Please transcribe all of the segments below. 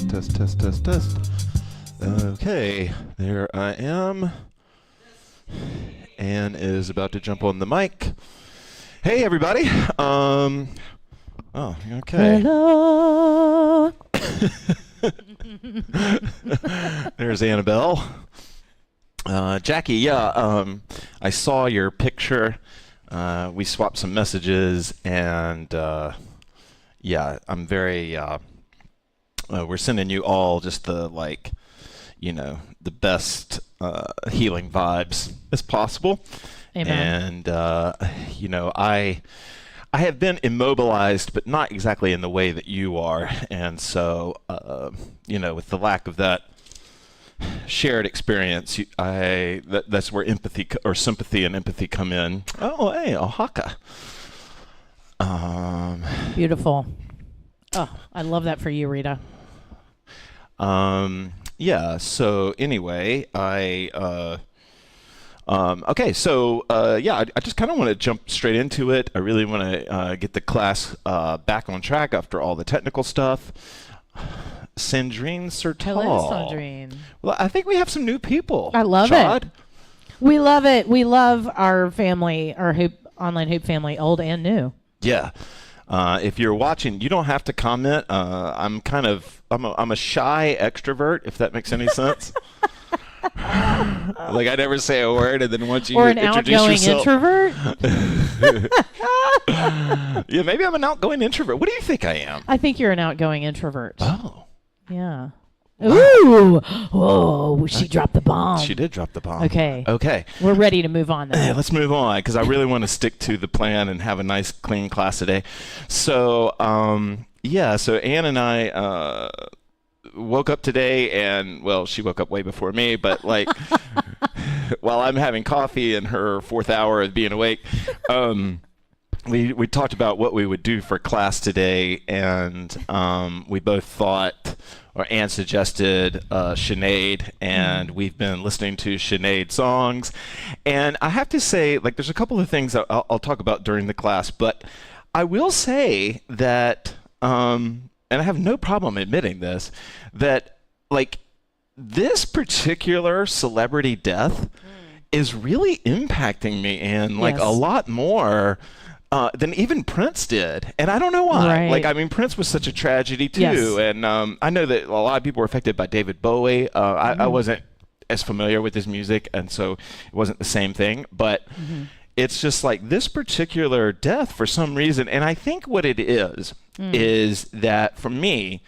Test. Okay, there I am. Anne is about to jump on the mic. Hey, everybody. Oh, okay. Hello. There's Annabelle. Jackie, I saw your picture. We swapped some messages, and I'm very. We're sending you all just the the best healing vibes as possible. Amen. And I have been immobilized, but not exactly in the way that you are. And so, with the lack of that shared experience, that's where empathy or sympathy and empathy come in. Oh, hey, Oaxaca. Beautiful. Oh, I love that for you, Rita. So anyway, I just kind of want to jump straight into it. I really want to get the class back on track after all the technical stuff. Sandrine Sertal. Hello, Sandrine. Well, I think we have some new people. I love Chad. it. We love it. We love our family, our online hoop family, old and new. Yeah. If you're watching, you don't have to comment. I'm a shy extrovert, if that makes any sense. Like I never say a word, and then once you introduce yourself, introvert. Yeah, maybe I'm an outgoing introvert. What do you think I am? I think you're an outgoing introvert. Oh, yeah. Ooh! Oh, she dropped the bomb. She did drop the bomb. Okay. We're ready to move on now. Let's move on because I really want to stick to the plan and have a nice, clean class today. So, so Anne and I woke up today, and well, she woke up way before me, but while I'm having coffee in her fourth hour of being awake, we talked about what we would do for class today, and we both thought, or Anne suggested Sinead, and we've been listening to Sinead songs. And I have to say, there's a couple of things that I'll talk about during the class, but I will say that, and I have no problem admitting this, that this particular celebrity death is really impacting me, and Yes. a lot more than even Prince did. And I don't know why. Right. Prince was such a tragedy too. Yes. And I know that a lot of people were affected by David Bowie. I wasn't as familiar with his music, and so it wasn't the same thing. But it's just this particular death for some reason. And I think what it is that for me,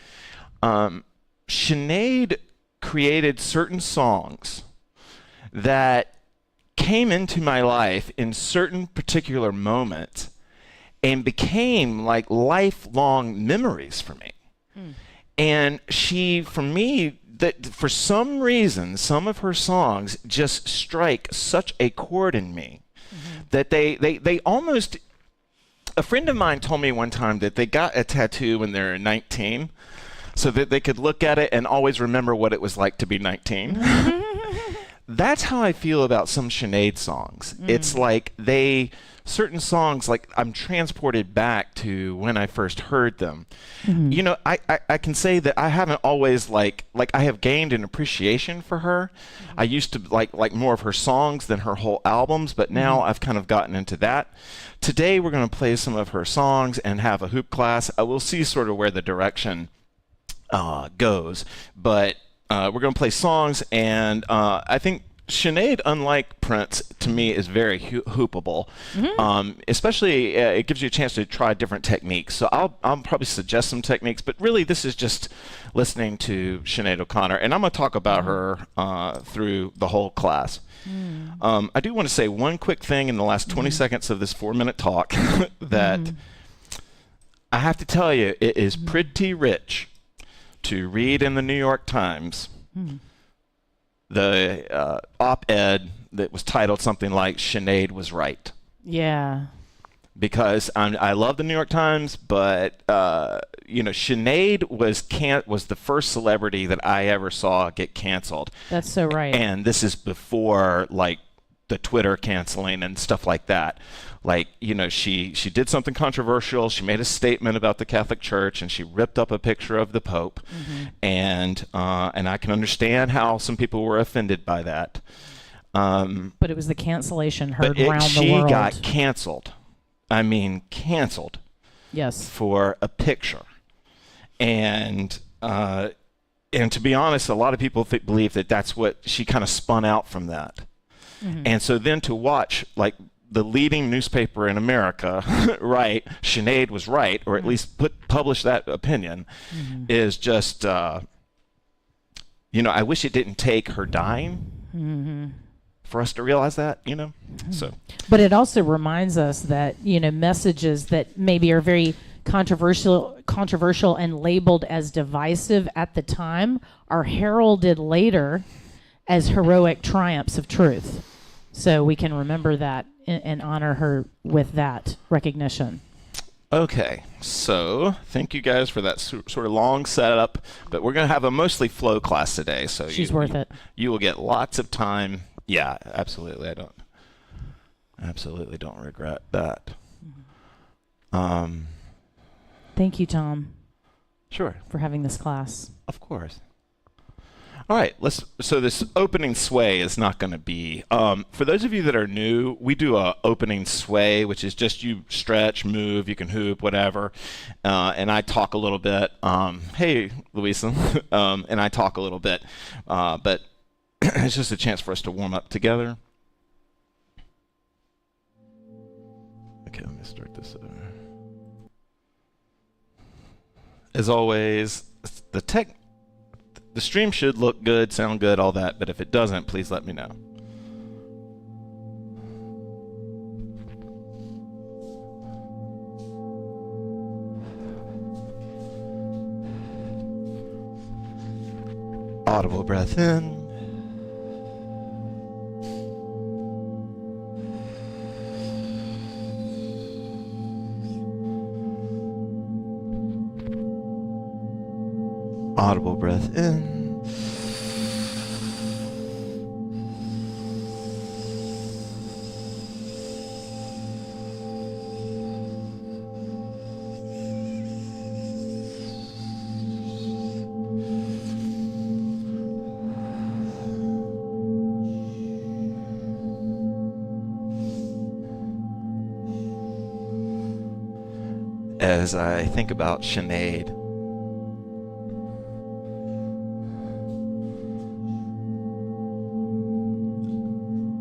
Sinead created certain songs that came into my life in certain particular moments and became lifelong memories for me. And she, for me, that for some reason, some of her songs just strike such a chord in me that they almost. A friend of mine told me one time that they got a tattoo when they were 19 so that they could look at it and always remember what it was like to be 19. That's how I feel about some Sinead songs. It's certain songs, I'm transported back to when I first heard them. I can say that I haven't always I have gained an appreciation for her. I used to like more of her songs than her whole albums, but now I've kind of gotten into that. Today we're going to play some of her songs and have a hoop class. I will see sort of where the direction goes, but we're going to play songs, and I think Sinead, unlike Prince, to me is very hoopable. Especially, it gives you a chance to try different techniques. So I'll probably suggest some techniques, but really this is just listening to Sinead O'Connor, and I'm going to talk about her through the whole class. I do want to say one quick thing in the last 20 seconds of this 4-minute talk that I have to tell you, it is pretty rich to read in the New York Times the op-ed that was titled something like "Sinead was right." Yeah. Because I love the New York Times, but Sinead was the first celebrity that I ever saw get canceled. That's so right. And this is before the Twitter canceling and stuff like that. Like, she did something controversial. She made a statement about the Catholic Church, and she ripped up a picture of the Pope. And I can understand how some people were offended by that. But it was the cancellation heard around the she world. got canceled. I mean, canceled. Yes. For a picture. And to be honest, a lot of people believe that that's what she kind of spun out from that. And so then to watch, like, the leading newspaper in America, right, Sinead was right, or at least publish that opinion, is just, I wish it didn't take her dying for us to realize that, So. But it also reminds us that, messages that maybe are very controversial and labeled as divisive at the time are heralded later as heroic triumphs of truth. So we can remember that and honor her with that recognition. Okay, so thank you guys for that sort of long setup, but we're going to have a mostly flow class today, so she's worth it. You will get lots of time. Yeah, absolutely. I absolutely don't regret that. Thank you, Tom. Sure. For having this class. Of course. All right, so this opening sway is not going to be, for those of you that are new, we do a opening sway, which is just you stretch, move, you can hoop, whatever, and I talk a little bit. Hey, Louisa, and I talk a little bit, but it's just a chance for us to warm up together. Okay, let me start this over. As always, the stream should look good, sound good, all that, but if it doesn't, please let me know. Audible breath in. Audible breath in. As I think about Sinead,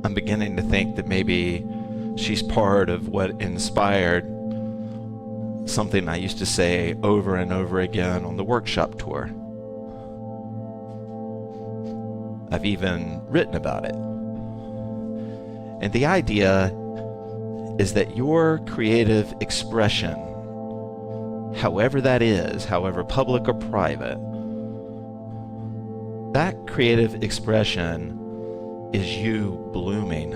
I'm beginning to think that maybe she's part of what inspired something I used to say over and over again on the workshop tour. I've even written about it. And the idea is that your creative expression, however that is, however public or private, that creative expression is you blooming.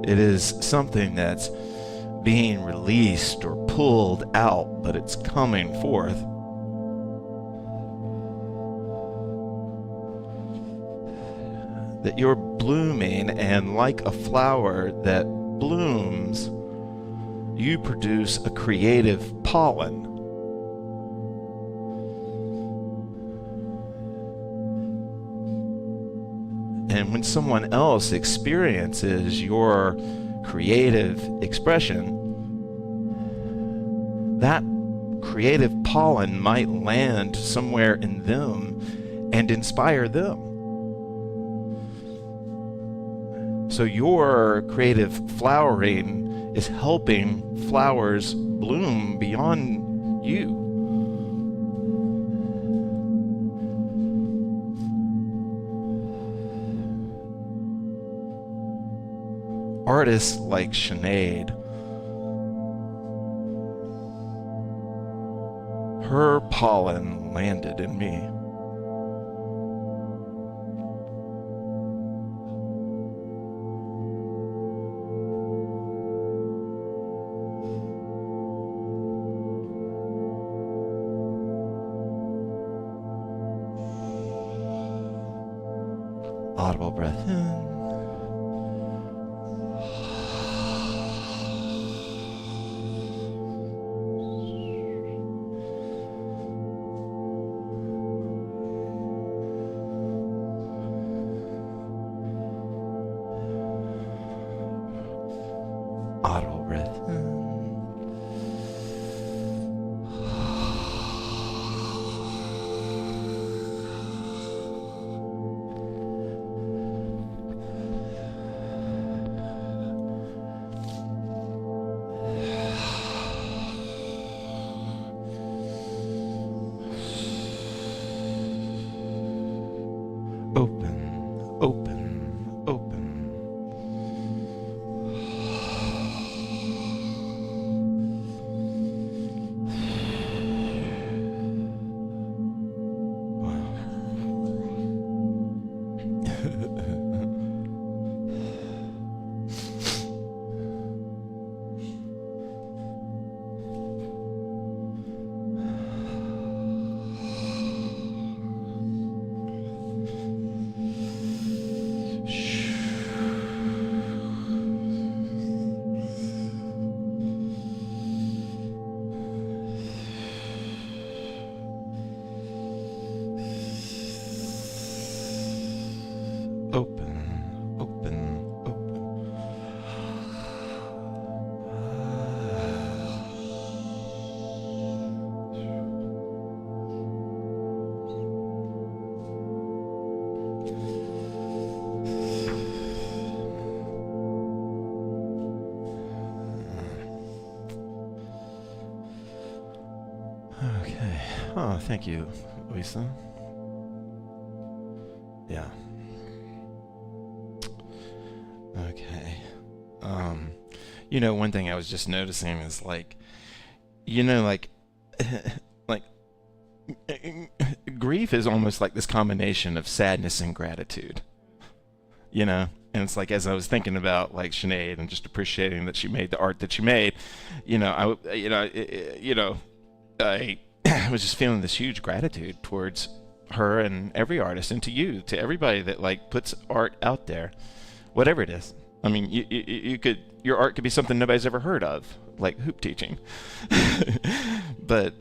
It is something that's being released or pulled out, but it's coming forth. That you're blooming, and like a flower that blooms, you produce a creative pollen. And when someone else experiences your creative expression, that creative pollen might land somewhere in them and inspire them. So your creative flowering is helping flowers bloom beyond you. Artists like Sinead, her pollen landed in me. Audible breath in. Audible breath in. Open, open, open. Open, open, open. Okay. Oh, thank you, Lisa. Yeah. Okay. One thing I was just noticing is like, like, like, grief is almost like this combination of sadness and gratitude. And it's like, as I was thinking about like Sinead and just appreciating that she made the art that she made, I was just feeling this huge gratitude towards her and every artist, and to everybody that like puts art out there, whatever it is. I mean, your art could be something nobody's ever heard of, like hoop teaching. But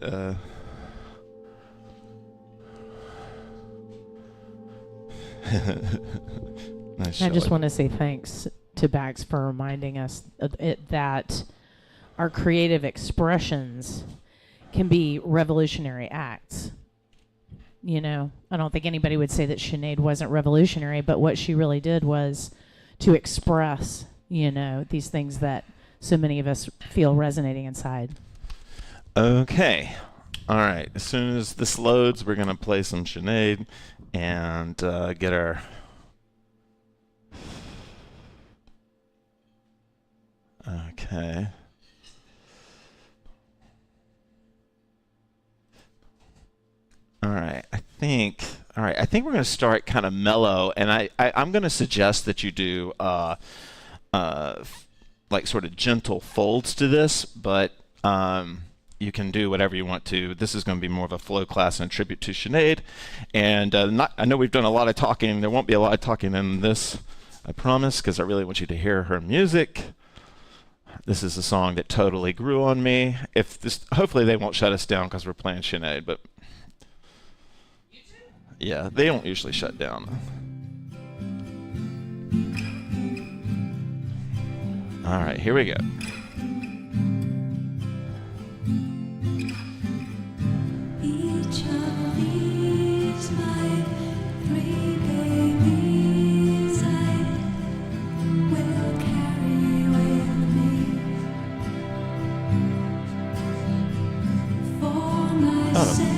nice. I just want to say thanks to Bax for reminding us that our creative expressions can be revolutionary acts. I don't think anybody would say that Sinead wasn't revolutionary, but what she really did was to express, these things that so many of us feel resonating inside. Okay. All right. As soon as this loads, we're going to play some Sinead and get our... Okay. All right. I think we're going to start kind of mellow, and I'm going to suggest that you do like sort of gentle folds to this, but you can do whatever you want to. This is going to be more of a flow class and a tribute to Sinead, and I know we've done a lot of talking. There won't be a lot of talking in this, I promise, because I really want you to hear her music. This is a song that totally grew on me. Hopefully they won't shut us down because we're playing Sinead, but yeah, they don't usually shut down. All right, here we go. Each of these my 3 babies I will carry with me for myself.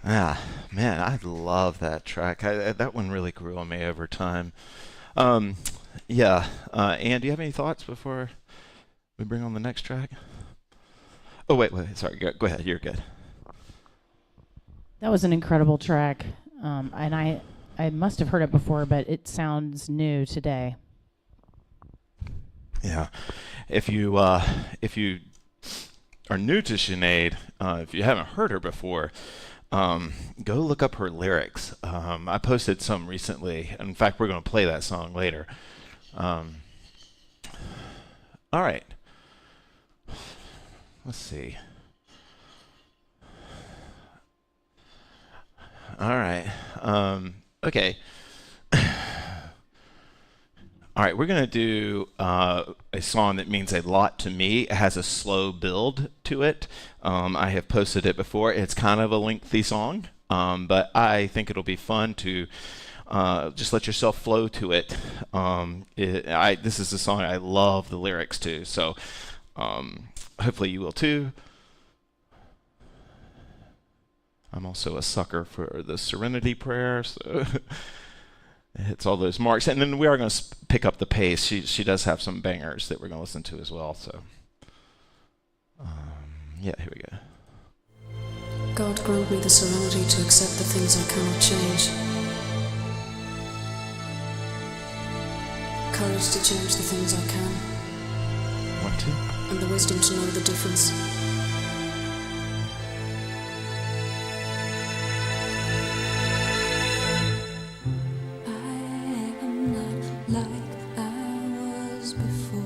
Ah, man, I love that track. That one really grew on me over time. Yeah. Ann, do you have any thoughts before we bring on the next track? Oh, wait. Sorry. Go ahead. You're good. That was an incredible track, and I must have heard it before, but it sounds new today. Yeah. If you are new to Sinead, if you haven't heard her before, go look up her lyrics. I posted some recently. In fact, we're going to play that song later. All right. Let's see. All right. Okay. All right, we're going to do a song that means a lot to me. It has a slow build to it. I have posted it before. It's kind of a lengthy song, but I think it'll be fun to just let yourself flow to it. This is a song I love the lyrics to, so hopefully you will too. I'm also a sucker for the Serenity Prayer, so it hits all those marks. And then we are going to pick up the pace. She does have some bangers that we're going to listen to as well. So, yeah, here we go. God grant me the serenity to accept the things I cannot change. Courage to change the things I can. Want to? And the wisdom to know the difference. Like I was before.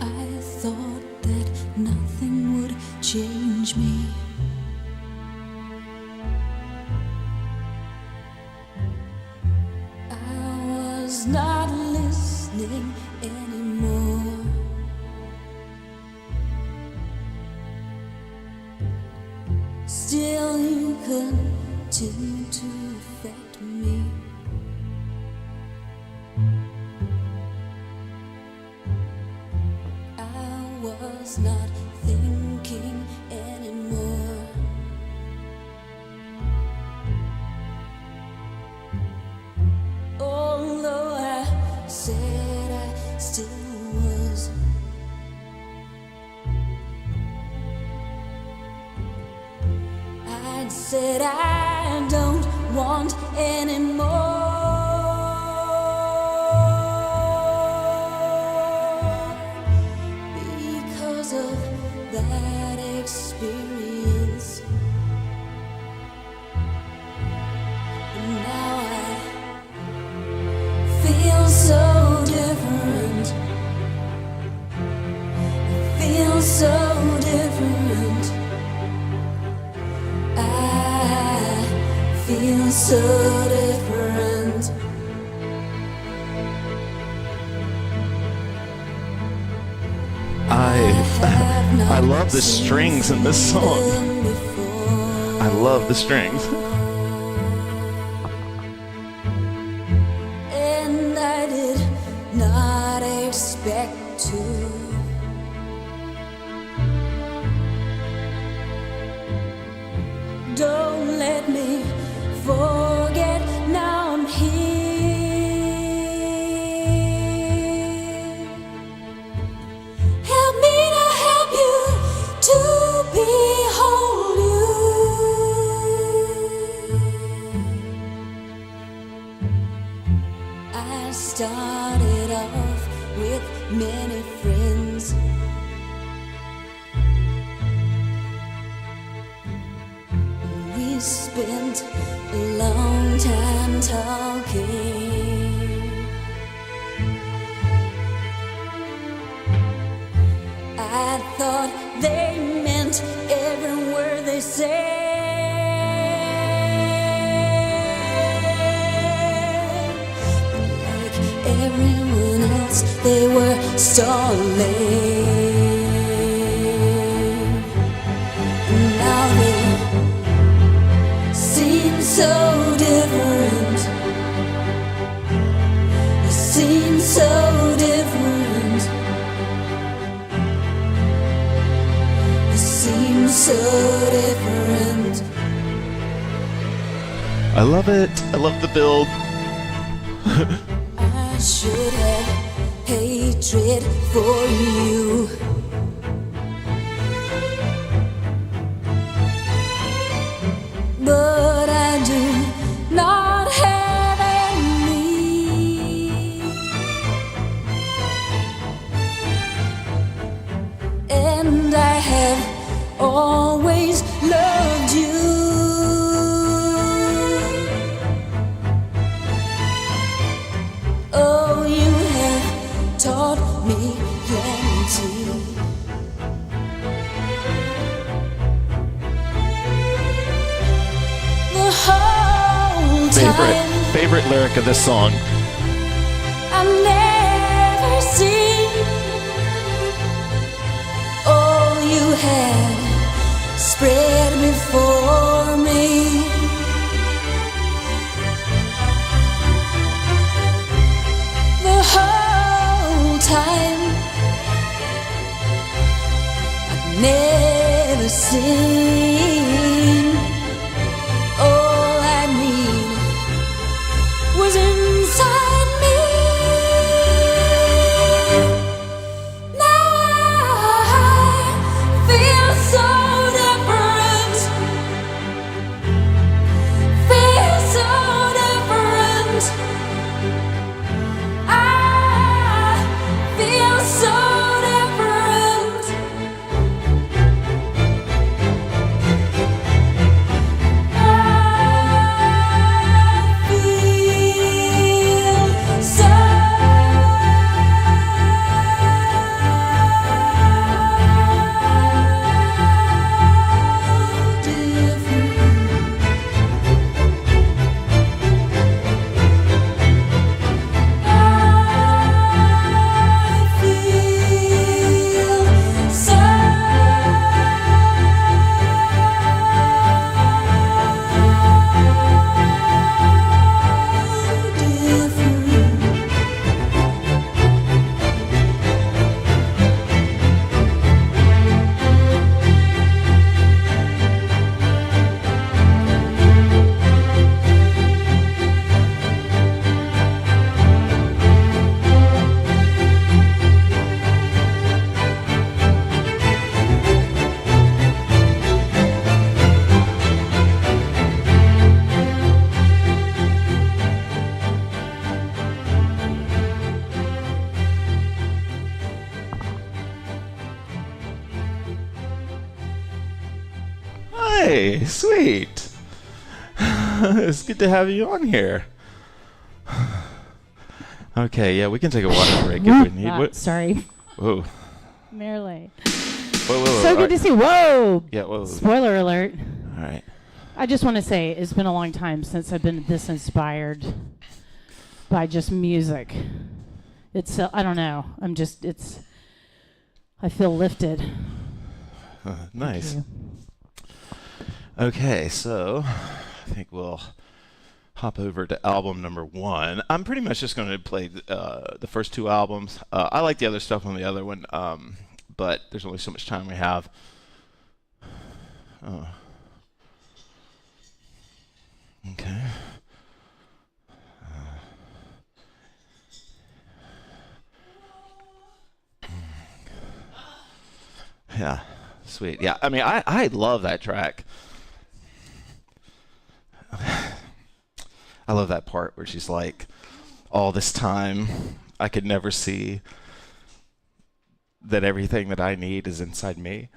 I thought that nothing would change me. I was not listening anymore. Still you continue to affect me. I was not thinking anymore. Although I said I still was. I said I don't want anymore. Because of that experience. And now I feel so different. I feel so different. I feel so different. I love the strings in this song. I love the strings. And I did not expect to. Don't let me forget, now I'm here. Help me to help you, to behold you. I started off with many friends. We spent a long time talking. I thought they meant every word they said. Like everyone else, they were stalling. Now they seem so different. They seem so different. so different. I love it. I love the build. I should have hatred for you. But I do not have any. And I have always loved you. Oh, you have taught me plenty. The whole time Favorite lyric of this song. I've never seen all you had spread before me. The whole time I've never seen. All I need was inside me. Now I feel so different. Feel so different. I feel so different. I feel so Hey, sweet. It's good to have you on here. Okay, yeah, we can take a water break if we need. Sorry. Whoa. Merle. Whoa, whoa, So good to see. Whoa. Yeah, whoa. Spoiler alert. All right. I just want to say it's been a long time since I've been this inspired by just music. It's I don't know. I feel lifted. Nice. Thank you. Okay, so I think we'll hop over to album number 1. I'm pretty much just going to play the first 2 albums. I like the other stuff on the other one, but there's only so much time we have. Okay. Yeah, sweet. Yeah, I mean, I love that track. I love that part where she's like, all this time I could never see that everything that I need is inside me.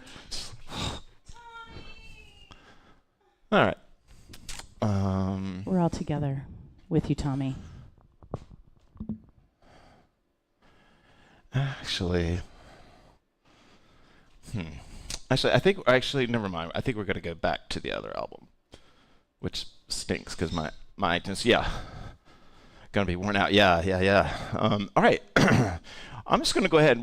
All right. We're all together with you, Tommy. Actually, never mind. I think we're gonna go back to the other album, which stinks because my iTunes, gonna be worn out. Yeah. All right. I'm just gonna go ahead.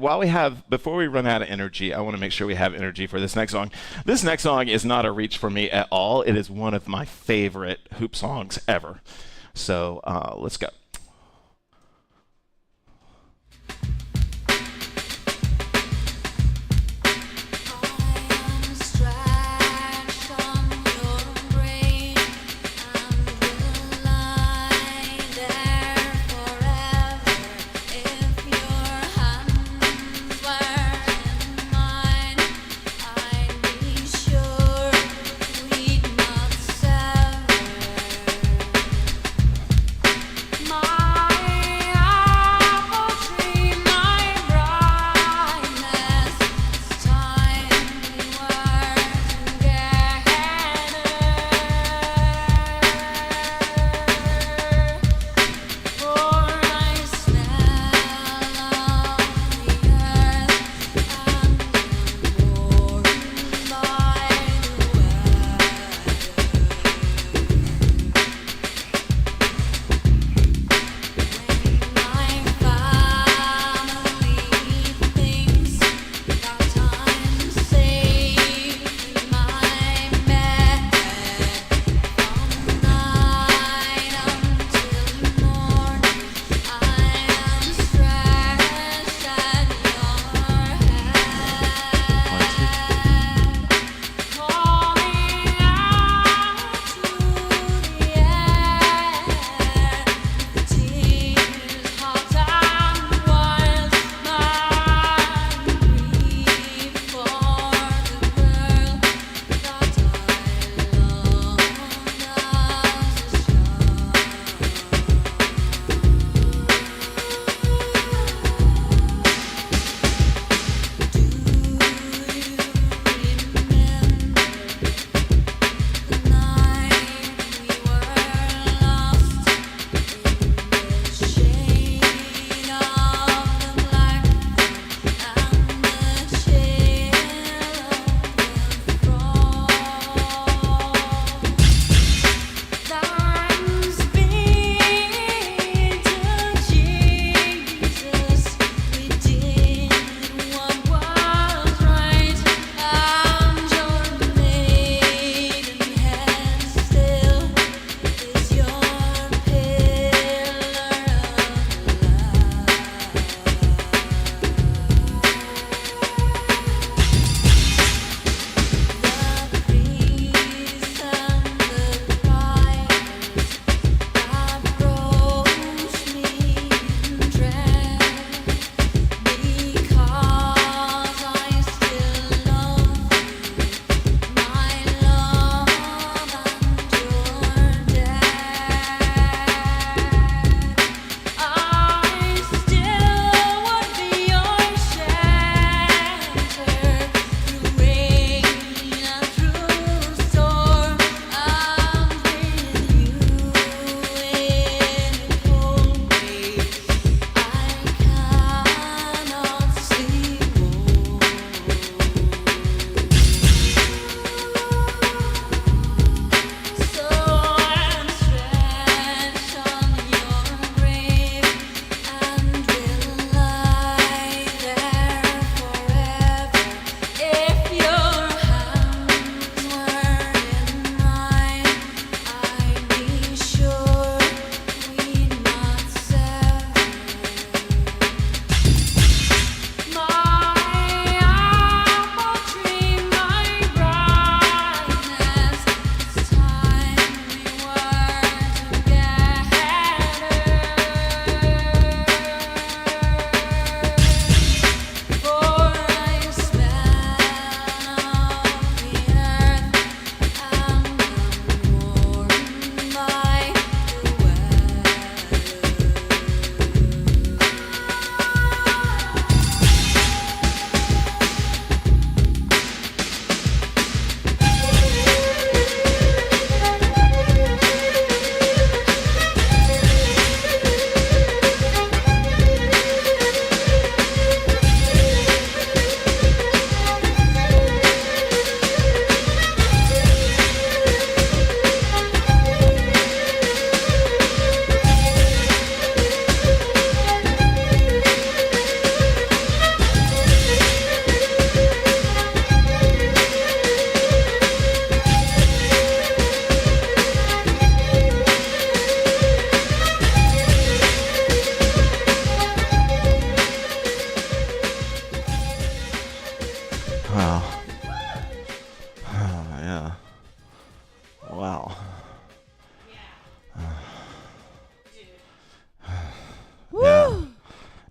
Before we run out of energy, I want to make sure we have energy for this next song. This next song is not a reach for me at all. It is one of my favorite hoop songs ever. So let's go. I am a stride.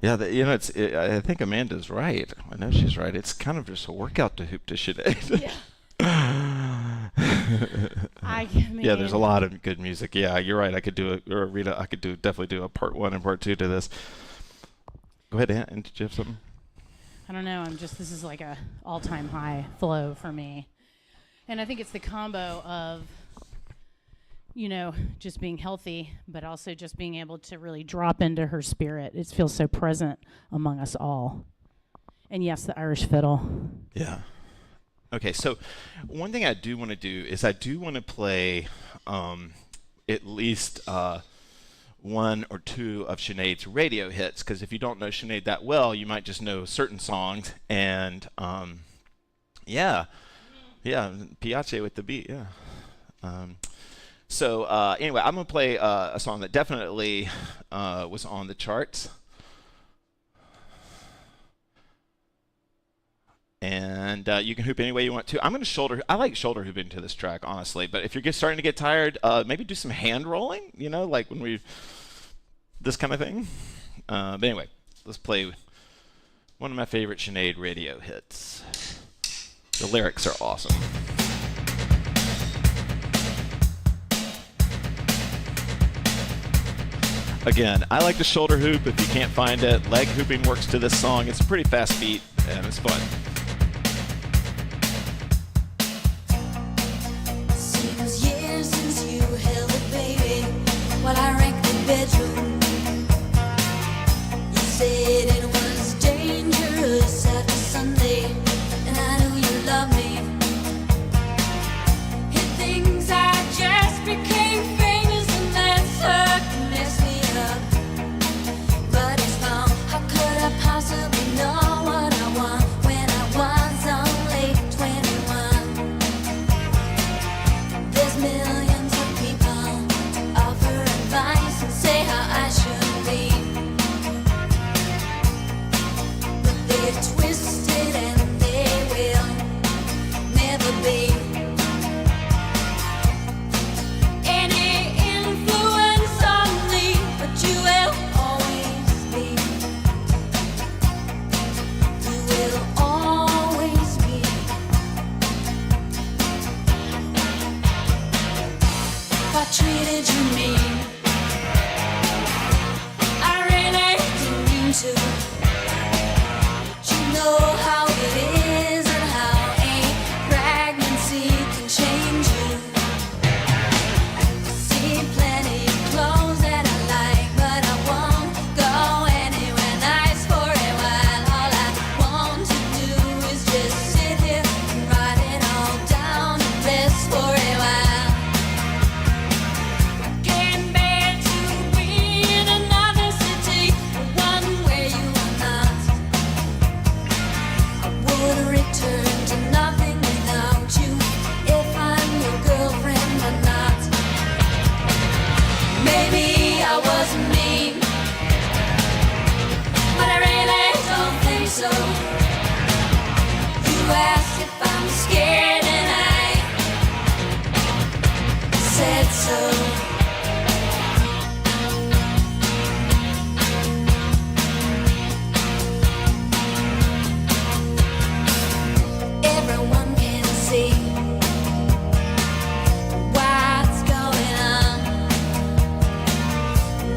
Yeah, I think Amanda's right. I know she's right. It's kind of just a workout to hoop to Sinead. Yeah. Yeah, there's a lot of good music. Yeah, you're right. I could do it, or Rita, I could definitely do a part 1 and part 2 to this. Go ahead, Aunt. Did you have something? I don't know. This is like a all-time high flow for me. And I think it's the combo of, just being healthy, but also just being able to really drop into her spirit. It feels so present among us all. And yes, the Irish fiddle. Yeah. Okay, so one thing I do want to do is I do want to play at least 1 or 2 of Sinead's radio hits, because if you don't know Sinead that well, you might just know certain songs. And yeah, Piace with the beat, yeah. So anyway, I'm going to play a song that definitely was on the charts. And you can hoop any way you want to. I'm going to I like shoulder hooping to this track, honestly. But if you're starting to get tired, maybe do some hand rolling, like when this kind of thing. But anyway, let's play one of my favorite Sinead radio hits. The lyrics are awesome. Again, I like the shoulder hoop. If you can't find it, leg hooping works to this song. It's a pretty fast beat, and it's fun. Seems years since you held a baby while I ranked the bedroom. You said it was dangerous after Sunday, and I knew you loved me. Hit things I just became famous, and that's her to mess me up. But it's wrong. How could I possibly know what I want when I was only 21? There's millions of people offer advice and say how I should be, but they're twisted and they will never be any influence on me, but you will always be. You will always be. If I treated you mean, I really didn't mean to. You know how it is and how a pregnancy can change you. See plenty of clothes that I like, but I won't go anywhere nice for a while. All I want to do is just sit here and write it all down and rest for a while. Getting back to be in another city, one where you are not. I would return to nothing without you if I'm your girlfriend or not. Maybe I was mean, but I really don't think so. You asked if I'm scared and I said so. Everyone can see what's going on.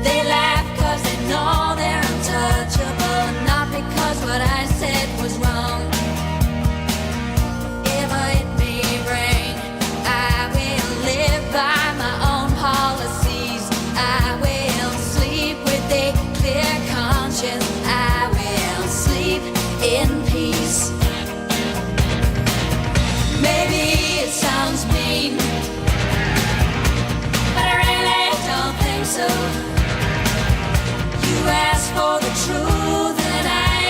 They laugh 'cause they know they're untouchable, not because what I said was wrong. If it may rain, I will live by my own policies. I will sleep with a clear conscience. I will sleep in peace. Maybe it sounds mean, but I really don't think so. You asked for the truth and I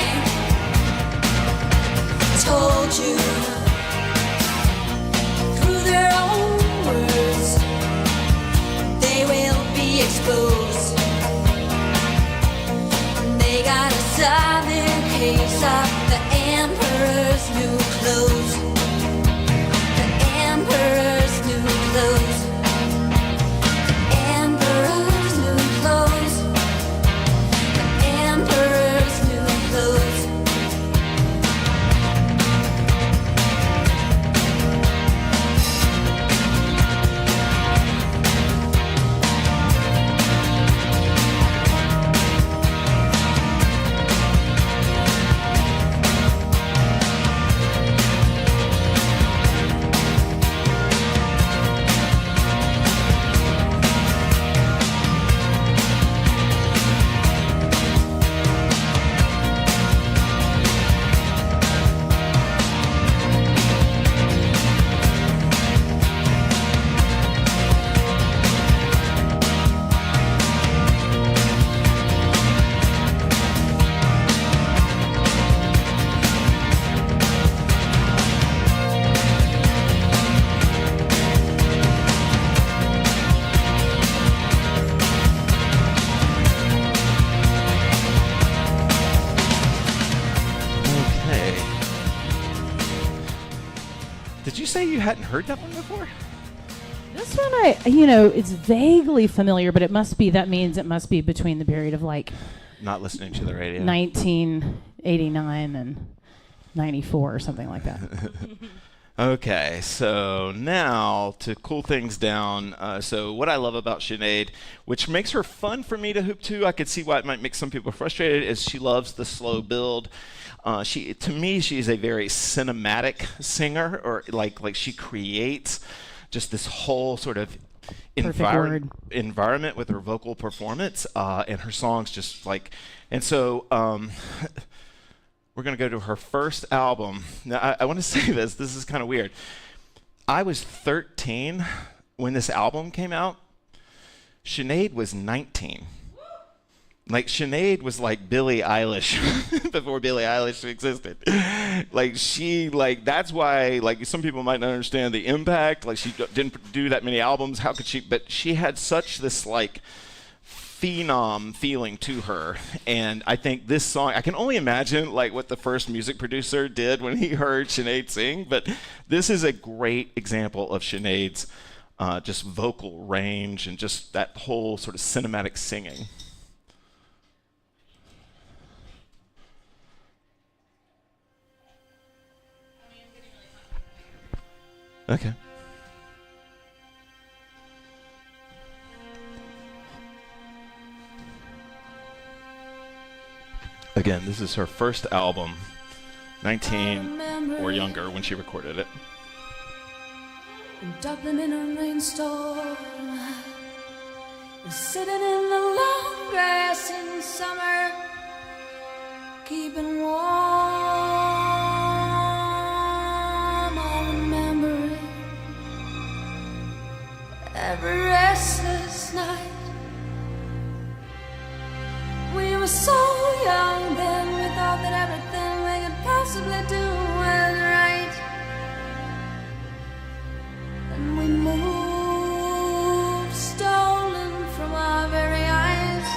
told you. Through their own words, they will be exposed. They got a southern case of the emperor's new clothes. The emperor's new clothes. The emperor's new clothes. The emperor's Did you say you hadn't heard that one before? This one, it's vaguely familiar, but it must be between the period of like Not listening to the radio. 1989 and 94 or something like that. Okay, so now to cool things down. So what I love about Sinead, which makes her fun for me to hoop to, I could see why it might make some people frustrated, is she loves the slow build. To me, she's a very cinematic singer, or like she creates just this whole sort of environment with her vocal performance, and her songs just like, and so we're going to go to her first album. Now, I want to say this is kind of weird. I was 13 when this album came out. Sinead was 19. Like, Sinead was like Billie Eilish before Billie Eilish existed. That's why, like, some people might not understand the impact. Like, she didn't do that many albums. How could she? But she had such this, like, phenom feeling to her. And I think this song, I can only imagine, like, what the first music producer did when he heard Sinead sing. But this is a great example of Sinead's just vocal range and just that whole sort of cinematic singing. Okay. Again, this is her first album, 19 or younger when she recorded it. In Dublin in a rainstorm, sitting in the long grass in summer, keeping warm. I remember it every restless night. We were so young then, we thought that everything we could possibly do was right. And we moved, stolen from our very eyes.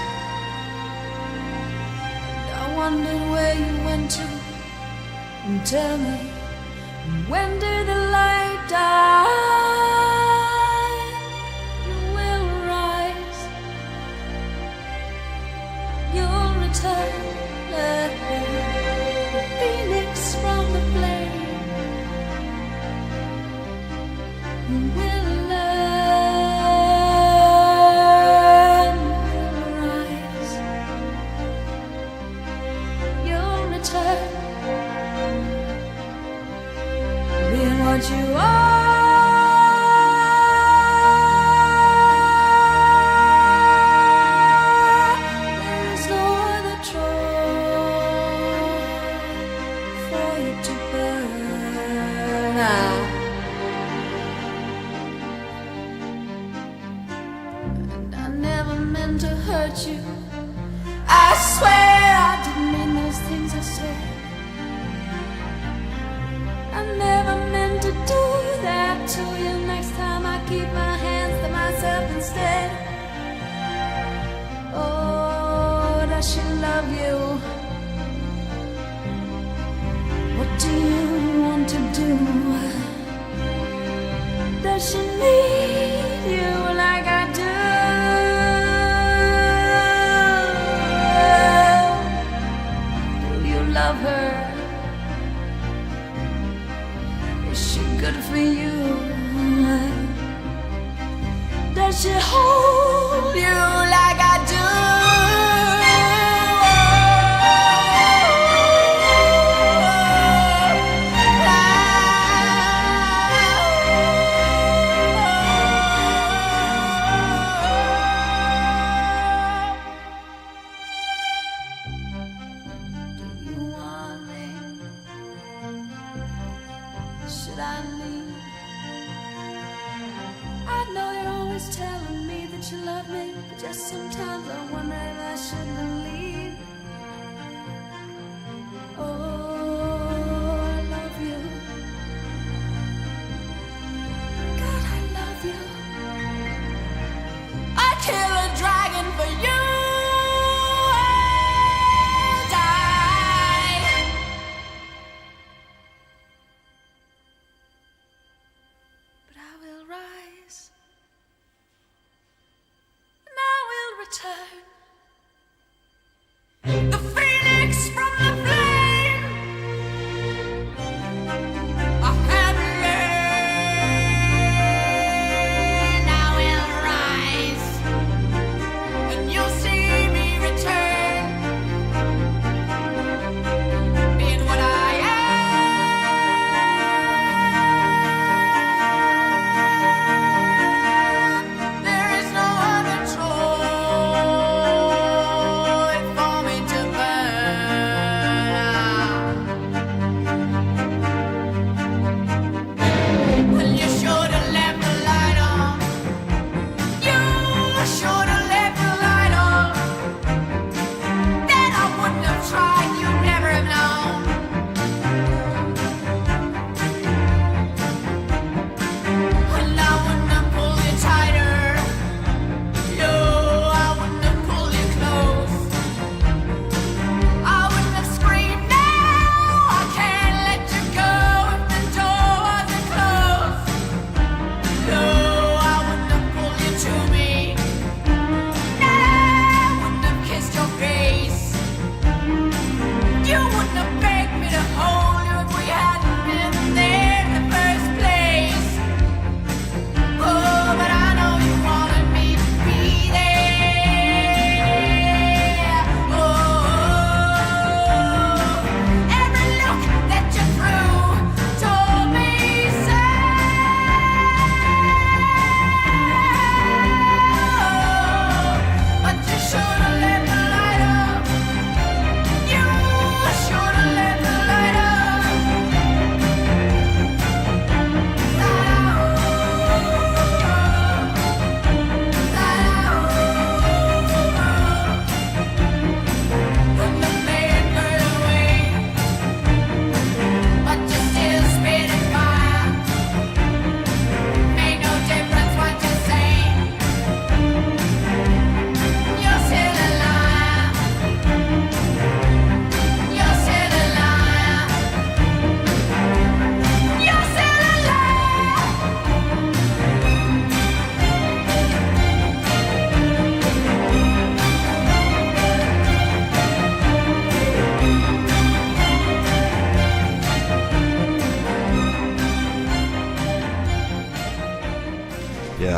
And I wondered where you went to. And tell me, when did the light die? You will rise, you'll return, the phoenix from the flame. You will learn, you'll rise, you'll return, being what you are. There is no other troll for you to burn out. And I never meant to hurt you. I swear I didn't mean those things I said. I never meant to do that to you. Next time I keep my hands to myself instead. Oh, does she love you? What do you want to do? Does she need you like I do? Do you love her? Is she good for you? Does she hold you like I do? Do you want me? Should I leave? I know you're always telling me that you love me, but just sometimes I wonder if I shouldn't leave. Oh, I love you. God, I love you. I'd kill a dragon for you. And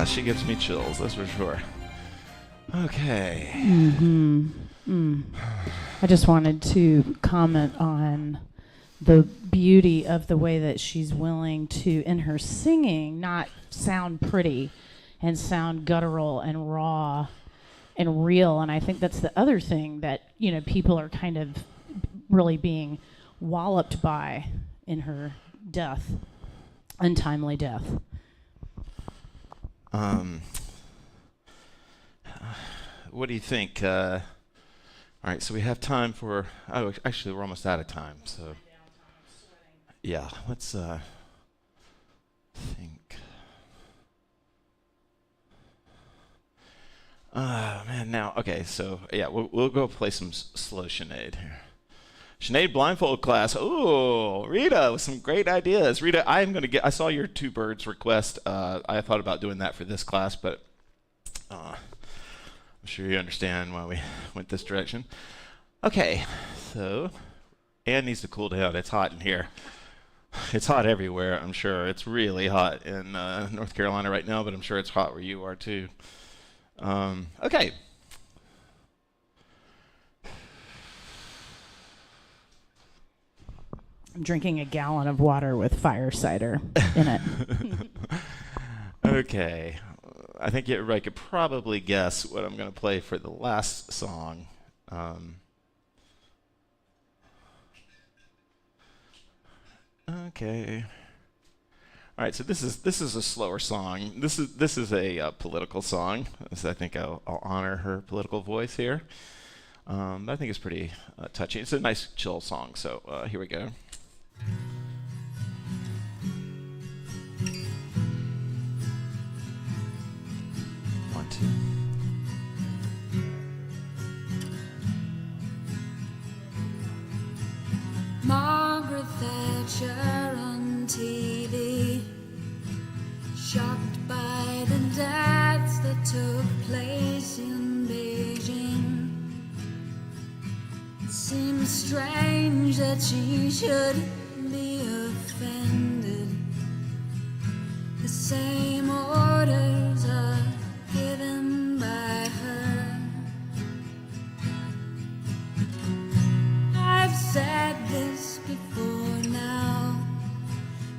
she gives me chills, that's for sure. Okay. I just wanted to comment on the beauty of the way that she's willing to, in her singing, not sound pretty and sound guttural and raw and real. And I think that's the other thing that, people are kind of really being walloped by in her death, untimely death. What do you think? All right, so we have time for. Oh, actually, we're almost out of time. So, yeah, let's think. Man, now, okay, so yeah, we'll go play some slow Sinead here. Sinead blindfold class. Ooh, Rita with some great ideas. Rita, I saw your two birds request. I thought about doing that for this class, but I'm sure you understand why we went this direction. Okay, so Anne needs to cool down. It's hot in here. It's hot everywhere, I'm sure. It's really hot in North Carolina right now, but I'm sure it's hot where you are too. Okay. I'm drinking a gallon of water with fire cider in it. Okay. I think everybody could probably guess what I'm going to play for the last song. Okay. All right, so this is a slower song. This is a political song. So I think I'll honor her political voice here. I think it's pretty touching. It's a nice chill song. So here we go. One, two. Margaret Thatcher on TV, shocked by the deaths that took place in Beijing. It seems strange that she should be offended. The same orders are given by her. I've said this before now.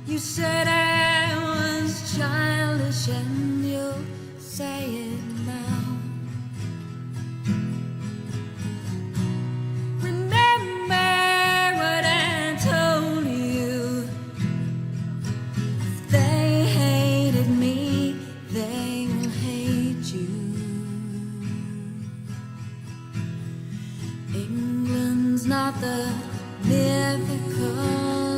You said I was childish and you'll say it now. Remember what I told you. If they hated me, they will hate you. England's not the mythical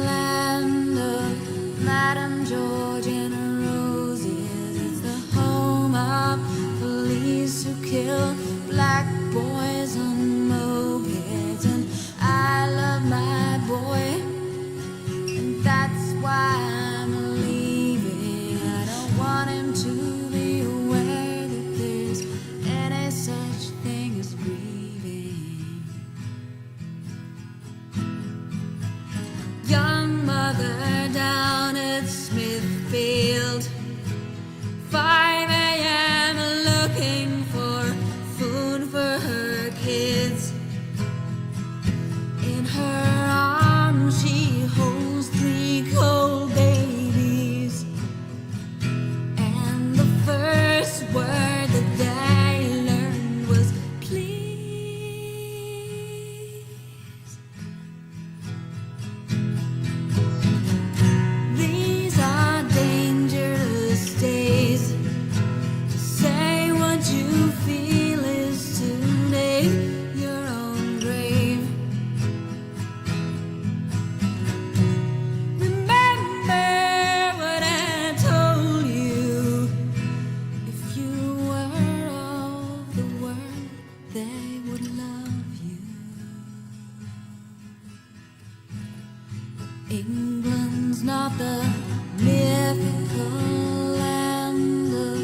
land of Madame George and Roses. It's the home of police who kill black boys on mopeds. And I love my boy, and that's why I'm leaving. I don't want him to be aware that there's any such thing as grieving. Young mother down at Smithfield, 5 a.m. looking for food for her kids. In her arms she holds 3 cold babies, and the first word that I learned was please. These are dangerous days. To say what you feel is to dig your own grave. Remember what I told you. If you were of the world, they would love you. England's not the mythical land of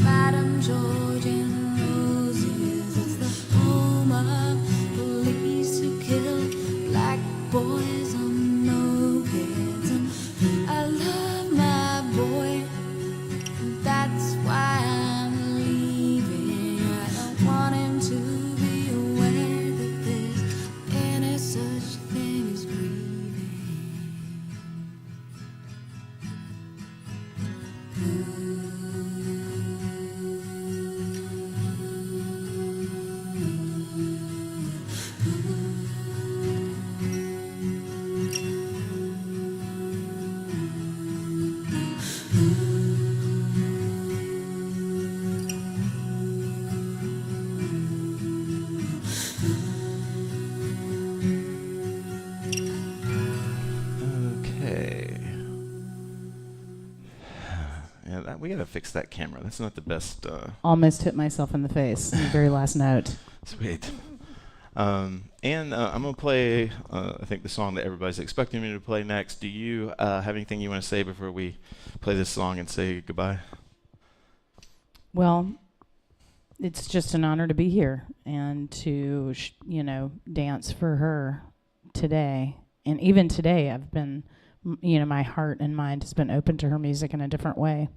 Madame George and Roses. It's the home of police who kill black boys on mopeds. And I love my boy, and that's why gotta fix that camera. That's not the best. Almost hit myself in the face. The very last note. Sweet. And I'm gonna play. I think the song that everybody's expecting me to play next. Do you have anything you want to say before we play this song and say goodbye? Well, it's just an honor to be here and to, dance for her today. And even today, I've been, my heart and mind has been open to her music in a different way.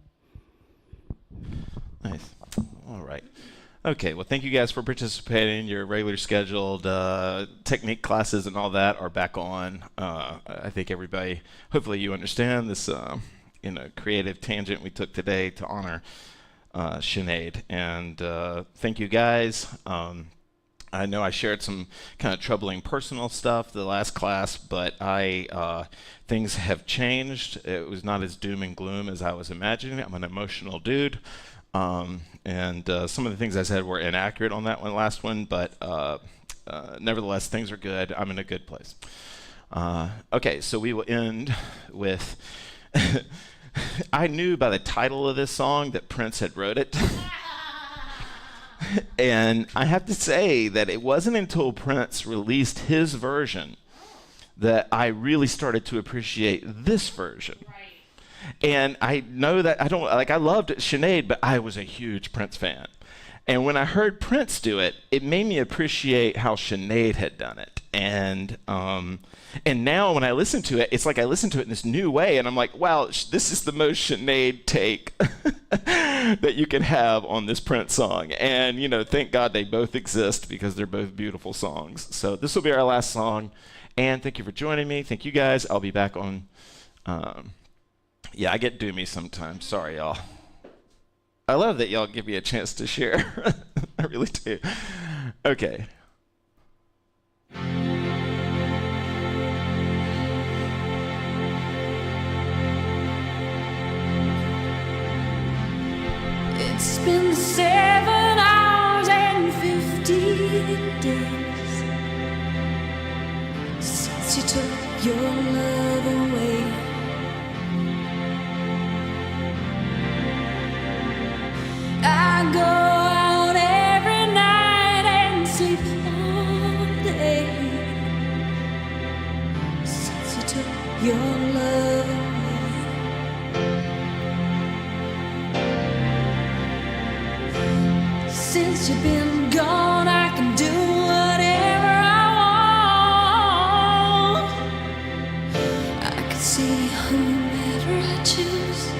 Nice. All right. Okay. Well, thank you guys for participating. Your regular scheduled technique classes and all that are back on. I think everybody, hopefully you understand this, creative tangent we took today to honor Sinead. And thank you guys. I know I shared some kind of troubling personal stuff the last class, but things have changed. It was not as doom and gloom as I was imagining. I'm an emotional dude. And some of the things I said were inaccurate on that last one, but nevertheless, things are good. I'm in a good place. Okay, so we will end with I knew by the title of this song that Prince had wrote it. And I have to say that it wasn't until Prince released his version that I really started to appreciate this version. Right. And I know that I loved Sinead, but I was a huge Prince fan. And when I heard Prince do it, it made me appreciate how Sinead had done it. And now when I listen to it, it's like I listen to it in this new way, and I'm like, wow, this is the most Sinead take that you can have on this Prince song. And, thank God they both exist because they're both beautiful songs. So this will be our last song. And thank you for joining me. Thank you guys. I'll be back on. I get doomy sometimes. Sorry, y'all. I love that y'all give me a chance to share. I really do. Okay. It's been 7 hours and 15 days since you took your love away. I go out every night and sleep all day since you took your love away. Since you've been gone, I can do whatever I want. I can see whomever I choose.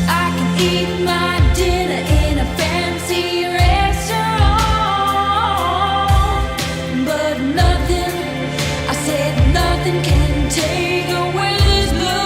I can eat my dinner in a fancy restaurant, but nothing, I said nothing can take away this blues.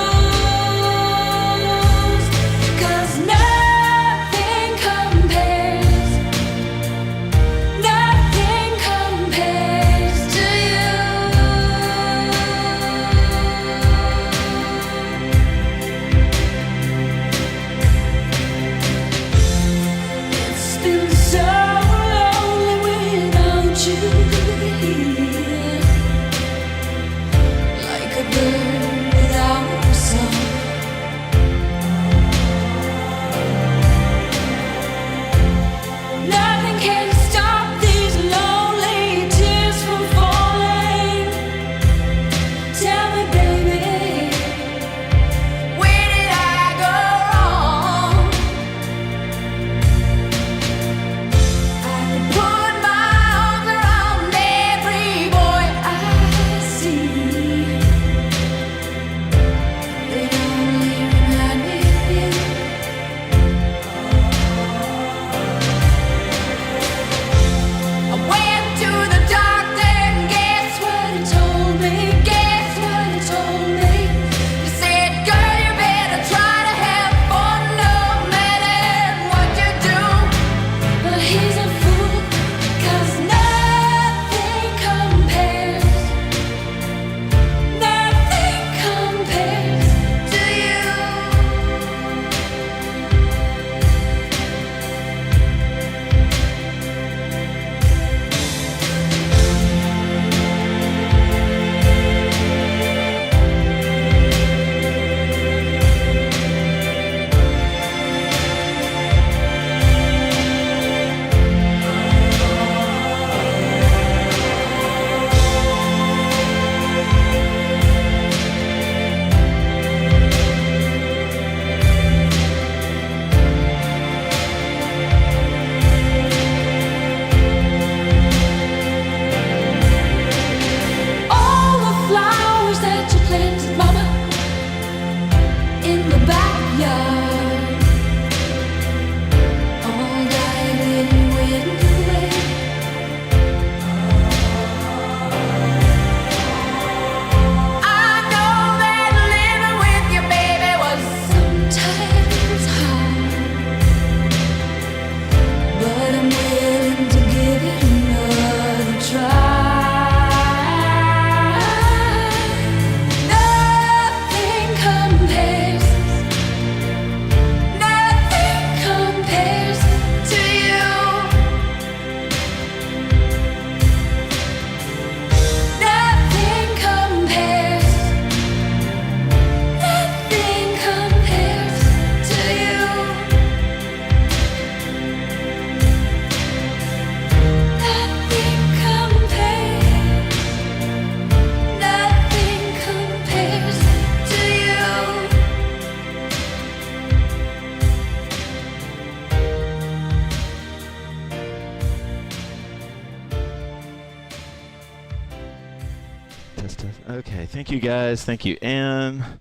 test. Okay, thank you guys. Thank you, Anne.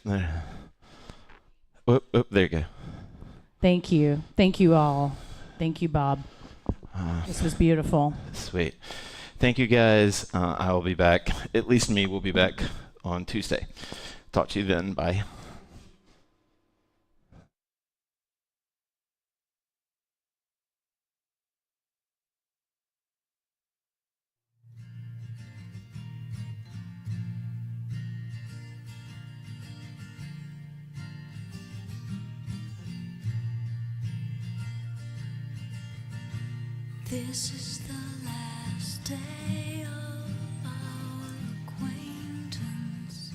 There. There you go. Thank you. Thank you all. Thank you, Bob. This was beautiful. Sweet. Thank you guys. I will be back. At least me will be back on Tuesday. Talk to you then. Bye. This is the last day of our acquaintance.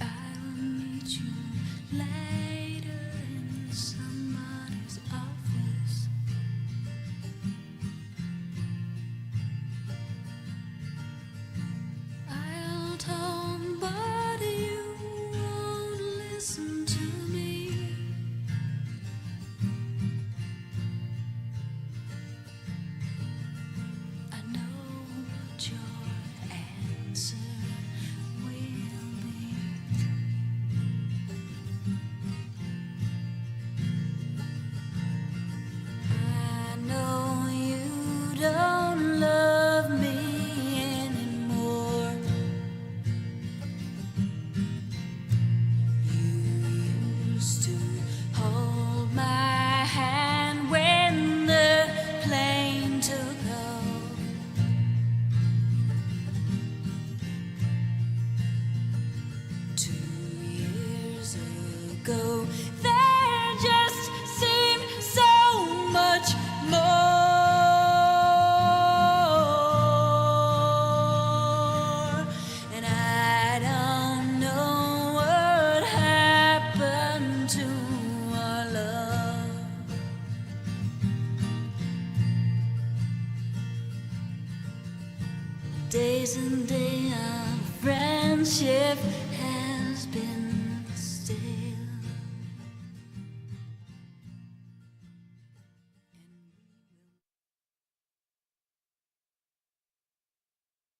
I will meet you later in somebody's office. I'll tell but you won't listen to me. I know what your answer will be. I know you don't love me anymore. You used to hold my hand when the plane took off. 2 years ago, there just seemed so much more. And I don't know what happened to our love. Days and days of friendship